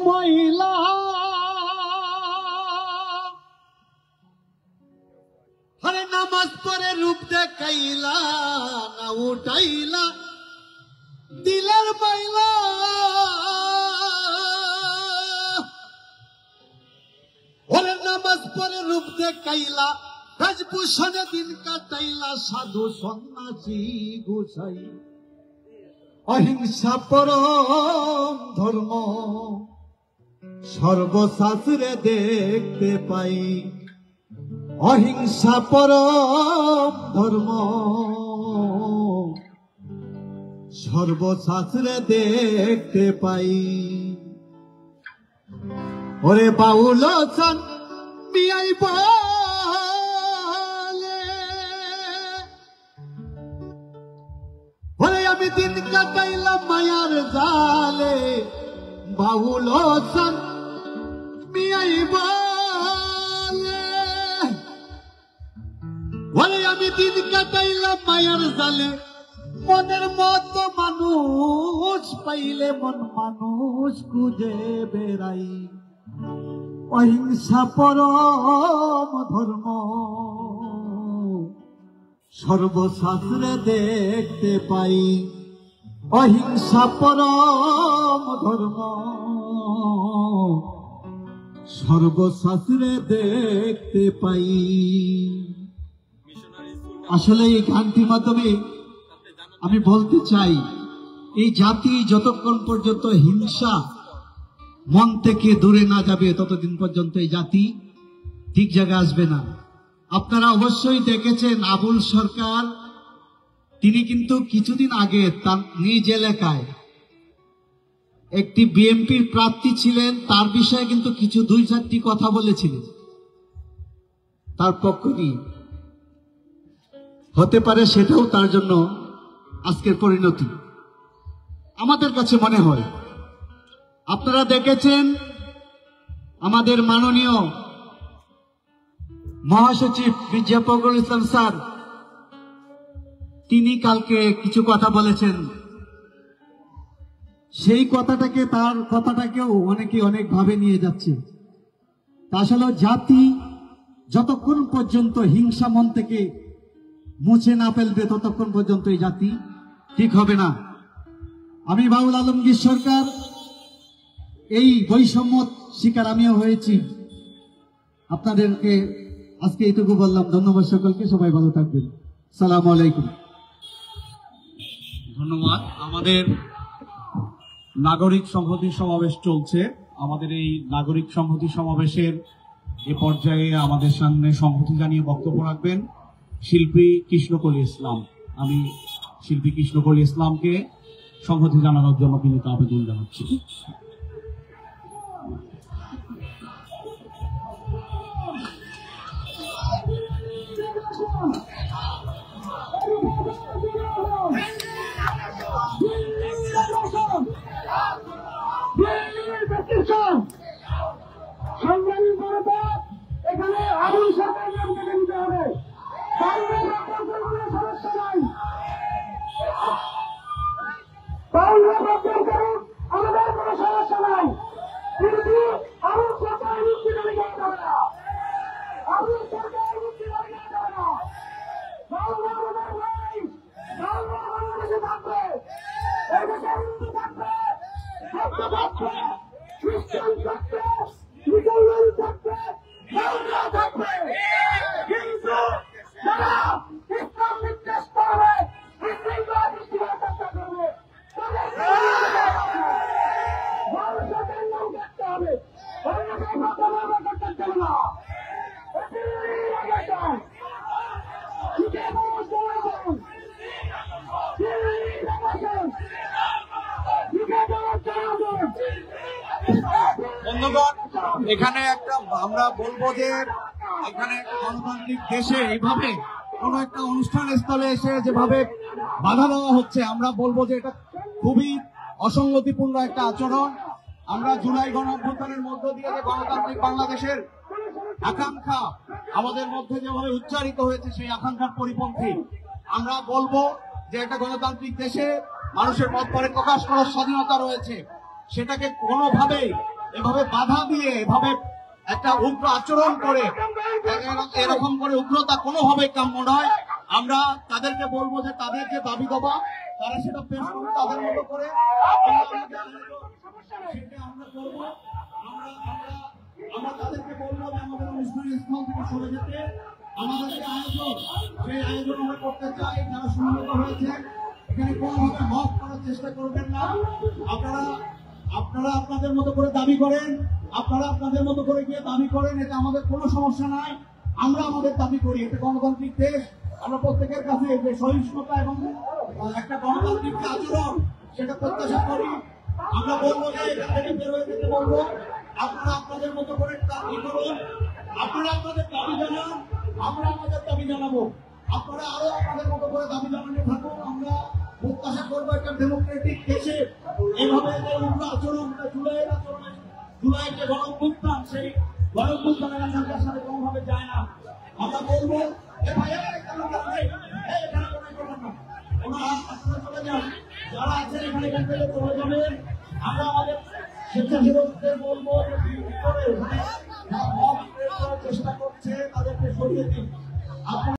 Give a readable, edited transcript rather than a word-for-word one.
মহিলা হরে নামাজ পড়ে রূপ দেখাইলা না উঠাইলা দিলের মাইলা হরে নামাজ পড়ে রূপ দেখাইলা রাজভূষণে দিন কাটাইলা সাধু সন্ন্যাসী গোসাই অহিংসা পরম ধর্ম সর্বশাস্ত্রে দেখতে পাই অহিংসা পরম ধর্ম সর্বশাস্ত্রে দেখতে পাই ওরে বাউল চান মিয়াই বলে ওরে আমি দিন কাটাইলাম মায়ার জালে বাউল চান মিয়াই বলে ওরে আমি দিন কাটাইলাম মায়ার জালে মনের মতো মানুষ পাইলে মন মানুষ খুঁজে বেড়াই অহিংসা পরম ধর্ম সর্বশাস্ত্রে দেখতে পাই অহিংসা পরম ধর্ম সর্বশাস্ত্রে দেখতে পাই। আসলে এই গানটির মাধ্যমে আমি বলতে চাই এই জাতি যতক্ষণ পর্যন্ত হিংসা মন থেকে দূরে না যাবে ততদিন পর্যন্ত এই জাতি ঠিক জায়গায় আসবে না। আপনারা অবশ্যই দেখেছেন আবুল সরকার তিনি কিন্তু কিছুদিন আগে তার নিজ এলাকায় একটি বিএনপির প্রার্থী ছিলেন তার বিষয়ে কিন্তু কিছু 2-4টি কথা বলেছিলেন তার পক্ষ নিয়ে। হতে পারে সেটাও তার জন্য আজকের পরিণতি আমাদের কাছে মনে হয়। আপনারা দেখেছেন আমাদের মাননীয় মহাসচিব মির্জা ফখরুল ইসলাম স্যার তিনি কালকে কিছু কথা বলেছেন সেই কথাটাকে তার কথাটাকেও অনেকে অনেক ভাবে নিয়ে যাচ্ছে। আসলে জাতি যতক্ষণ পর্যন্ত হিংসা মন থেকে মুছে না ফেলবে ততক্ষণ পর্যন্ত এই জাতি ঠিক হবে না। আমি বাউল আলমগীর সরকার এই বৈষম্য শিকার আমিও হয়েছি। আপনাদেরকে আজকে এইটুকু বললাম। ধন্যবাদ সকলকে, সবাই ভালো থাকবেন। আসসালামু আলাইকুম। ধন্যবাদ। আমাদের নাগরিক সংহতি সমাবেশ চলছে। আমাদের এই নাগরিক সংহতি সমাবেশের এ পর্যায়ে আমাদের সামনে সংহতি জানিয়ে বক্তব্য রাখবেন শিল্পী কৃষ্ণকলি ইসলাম। আমি শিল্পী কৃষ্ণকলি ইসলামকে সংহতি জানানোর জন্য বিনীত আবেদন জানাচ্ছি। এখানে আবুল সরকার নাম কেটে দিতে হবে। সমস্যা নাই, আমাদের কোনো সমস্যা নাই, কিন্তু আবুল সরকার মুক্তি করে দেওয়া যাবে না। আবুল সরকার মুক্তি করে দেওয়া যাবে না। বাংলাদেশে থাকবে, এদেশে হিন্দু থাকবে, বৌদ্ধ থাকবে, খ্রিস্টান থাকবে, মুসলমান থাকবে, বাংলা থাকবে, কিন্তু যারা ইসলাম বিদ্বেষ করবে, মুসলিমরা দৃষ্টির চেষ্টা করবে, মানুষের নাম দেখতে হবে। অন্যকে কথা বলবে করতে দেবে না। বন্ধুগণ, এখানে একটা আমরা বলবো যে এখানে গণতান্ত্রিক দেশে এইভাবে কোন একটা অনুষ্ঠান স্থলে এসে যেভাবে বাধা দেওয়া হচ্ছে, আমরা বলবো যে এটা খুবই অসঙ্গতিপূর্ণ একটা আচরণ। আমরা জুলাই গণ অভ্যুত্থানের মধ্য দিয়ে যে গণতান্ত্রিক বাংলাদেশের আকাঙ্ক্ষা আমাদের মধ্যে যেভাবে উচ্চারিত হয়েছে সেই আকাঙ্ক্ষার পরিপন্থী। আমরা বলবো যে একটা গণতান্ত্রিক দেশে মানুষের মত পরে প্রকাশ করার স্বাধীনতা রয়েছে, সেটাকে কোনোভাবেই এভাবে বাধা দিয়ে এভাবে একটা উগ্র আচরণ করে এরকম করে উগ্রতা কোনোভাবেই কাম্য নয়। আমরা তাদেরকে বলবো যে তাদের যে দাবি দাবা তারা সেটা পেশ করুন তাদের মতো করে। সেটা আমরা করবো। আমরা তাদেরকে বলবো যে আমাদের অনুষ্ঠানের স্থল থেকে সরে যেতে। আমাদের যে আয়োজন সেই আয়োজন আমরা করতে চাই। যারা সম্মিলিত হয়েছে এখানে কোনোভাবে হক করার চেষ্টা করবেন না। আপনারা আপনাদের মতো করে দাবি করেন, আপনারা আপনাদের মতো করে গিয়ে দাবি করেন, এটা আমাদের কোনো সমস্যা নাই। আমরা আমাদের দাবি করি, এটা গণতান্ত্রিক দেশ। আমরা প্রত্যেকের কাছে যে সহিষ্ণুতা এবং একটা গণতান্ত্রিক আচরণ সেটা প্রত্যাশা করি। আমরা বলবো যে এখান থেকে বের হয়ে যেতে বলবো। আপনারা আপনাদের মতো করে দাবি করুন, আপনারা আপনাদের দাবি জানান, আমরা আমাদের দাবি জানাবো। আপনারা আরো আপনাদের মতো করে দাবি জানাতে থাকুন। আমরা প্রত্যাশা করবো একটা ডেমোক্রেটিক দেশে এভাবে যে উগ্র আচরণ, জুলাই যে গণঅভ্যুত্থান, সেই গণঅভ্যুত্থানের আকাঙ্ক্ষার সাথে কোনোভাবে যায় না। আমরা বলবো চলে যান, যারা আছেন এখানে এখান থেকে চলে যাবেন। আমরা আমাদের স্বেচ্ছাসেবকদের বলবো চেষ্টা করছে তাদেরকে সরিয়ে দিন।